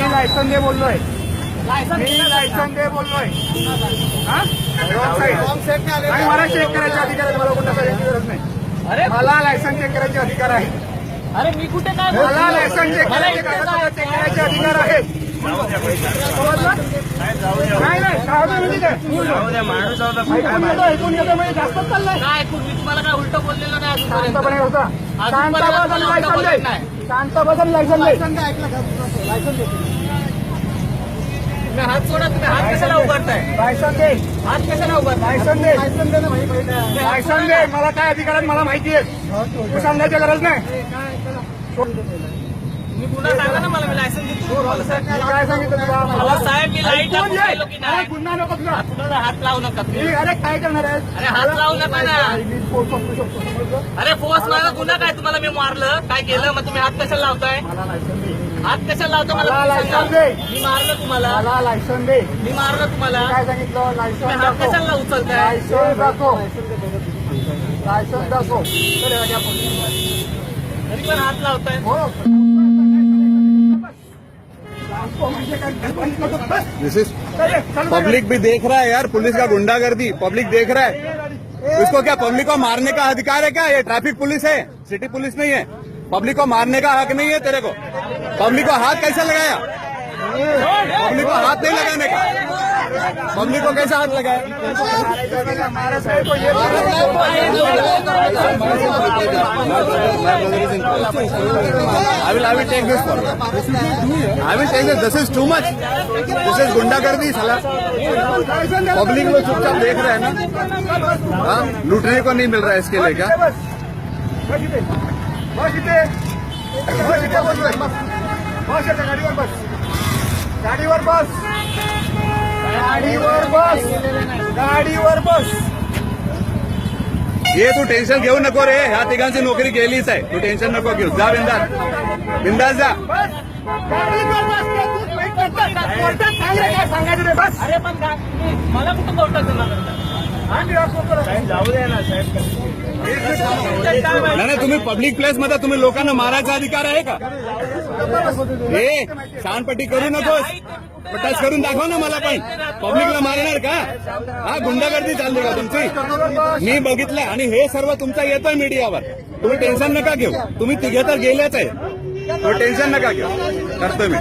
Licence दे बोललोय, licence दे बोललोय. मला चेक करायचे अधिकार आहे, मला कुठं करायची गरज नाही. अरे मला लायसन चेक करायचे अधिकार आहे. अरे मी कुठे काय, मला लायसन चेक करायचे अधिकार आहे. नाही नाही ऐकून घेतो म्हणजे जास्तच चाललंय. काय मी तुम्हाला काय उलट बोललेलं नाही. शांतपणे होता, शांतपणे लायसन दे, शांतपणे लायसन दे. ऐकलं का लायसन दे. हात सोडा, तुम्ही हात कशाला उभारताय? लायसन दे, हात कशाला उभार? लायसन दे, लायसन दे ना भाई, लायसन दे. मला काय अधिकार आहे मला माहिती आहे, तू सांगायची गरज नाही. मी गुन्हा सांगा ना मला, मी लायसन देतो. काय सांगितलं तुला? साहेब मी लाईट गुन्हा नको तुला, तुला हात लावू नका. अरे काय करणार आहे? अरे हात लावू नका ना. अरे फोर्स माझा गुन्हा काय? तुम्हाला मी मारलं, काय केलं? मग तुम्ही हात कशाला लावताय? हात कशाला लावतो मला? लायसन दे. मी मारलं तुम्हाला? मला लायसन दे. मी मारलं तुम्हाला? काय सांगितलं? लायसन. हात कशाला उचलताय? लायसन दाखव, लायसन दाखव. तरी पण हात लावताय. पब्लिक भी देख रहा है यार, पुलिस का गुंडागर्दी पब्लिक देख रहा है. इसको क्या पब्लिक को मारने का अधिकार है क्या? ये ट्रैफिक पुलिस है, सिटी पुलिस नहीं है. पब्लिक को मारने का हक नहीं है तेरे को. पब्लिक को हाथ कैसे लगाया? पब्लिक को हाथ नहीं लगाने का. पब्लिक को कैसे हाथ लगाया? I will take this for you. I will take this. This is too much. This is गुंडागर्दी साला. पब्लिक लोग चुपचाप देख रहे हैं ना. हाँ, लूटने को नहीं मिल रहा है इसके लिए क्या? गाडीवर बस, गाडीवर बस, गाडीवर बस. ये तू टेन्शन घेऊ नको रे, ह्या तिघांची नोकरी गेलीच आहे. तू टेन्शन नको घेऊ. जा बिंदास, बिंदास जा. अरे पण मला कुठं कोर्टात जाऊ दे ना साहेब. नाही तुम्ही पब्लिक प्लेस मध्ये तुम्ही लोकांना मारायचा अधिकार आहे का? हे शानपट्टी करू नकोस, पटास करून दाखव ना मला पण. पब्लिकला मारणार का? हा गुंडागर्दी चालली का तुमची? मी बघितलं आणि हे सर्व तुमचं येतोय मीडियावर. तुम्ही टेन्शन नका घेऊ. तुम्ही तिघे तर गेलेच आहे, तुम्ही टेन्शन नका घेऊ. करतो मी.